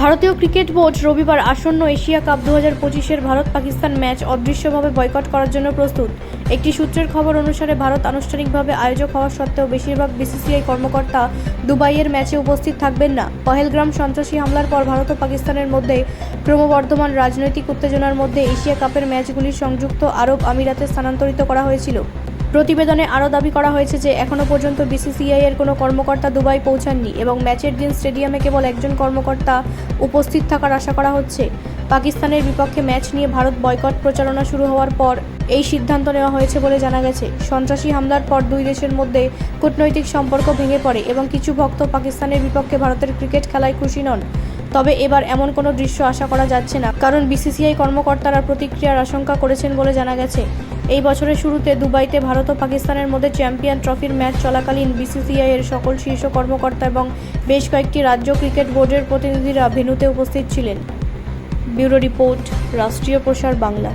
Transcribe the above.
ভারতীয় cricket board রবিবার আসন্ন এশিয়া কাপ 2025-এর ভারত পাকিস্তান ম্যাচ অদৃশ্যভাবে বয়কট করার জন্য প্রস্তুত। একটি সূত্রের খবর অনুসারে ভারত আনুষ্ঠানিকভাবে আয়োজক হওয়া সত্ত্বেও বেশিরভাগ বিসিসিআই কর্মকর্তা দুবাইয়ের ম্যাচে উপস্থিত থাকবেন না। পহেলগ্রাম সন্ত্রাসী হামলার পর ভারত ও পাকিস্তানের মধ্যে ক্রমবর্ধমান রাজনৈতিক উত্তেজনার মধ্যে এশিয়া কাপের ম্যাচগুলি সংযুক্ত আরব আমিরাতে স্থানান্তরিত করা হয়েছিল। প্রতিবেদনে আরও দাবি করা হয়েছে যে এখনও পর্যন্ত বিসিসিআই-এর কোনো কর্মকর্তা দুবাই পৌঁছাননি এবং ম্যাচের দিন স্টেডিয়ামে কেবল একজন কর্মকর্তা উপস্থিত থাকার আশা করা হচ্ছে। পাকিস্তানের বিপক্ষে ম্যাচ নিয়ে ভারত বয়কট প্রচারণা শুরু হওয়ার পর এই সিদ্ধান্ত নেওয়া হয়েছে বলে জানা গেছে। সন্ত্রাসী হামলার পর দুই দেশের মধ্যে কূটনৈতিক সম্পর্ক ভেঙে পড়ে এবং কিছু ভক্ত পাকিস্তানের বিপক্ষে ভারতের ক্রিকেট খেলায় খুশি নন। তবে এবার এমন কোনো দৃশ্য আশা করা যাচ্ছে না, কারণ বিসিসিআই কর্মকর্তারা প্রতিক্রিয়ার আশঙ্কা করেছেন বলে জানা গেছে। এই বছরের শুরুতে দুবাইতে ভারত ও পাকিস্তানের মধ্যে চ্যাম্পিয়ন ট্রফির ম্যাচ চলাকালীন বিসিসিআই-এর সকল শীর্ষ কর্মকর্তা এবং বেশ কয়েকটি রাজ্য ক্রিকেট বোর্ডের প্রতিনিধিরা ভেন্যুতে উপস্থিত ছিলেন। ব্যুরো রিপোর্ট, রাষ্ট্রীয় প্রসার বাংলা।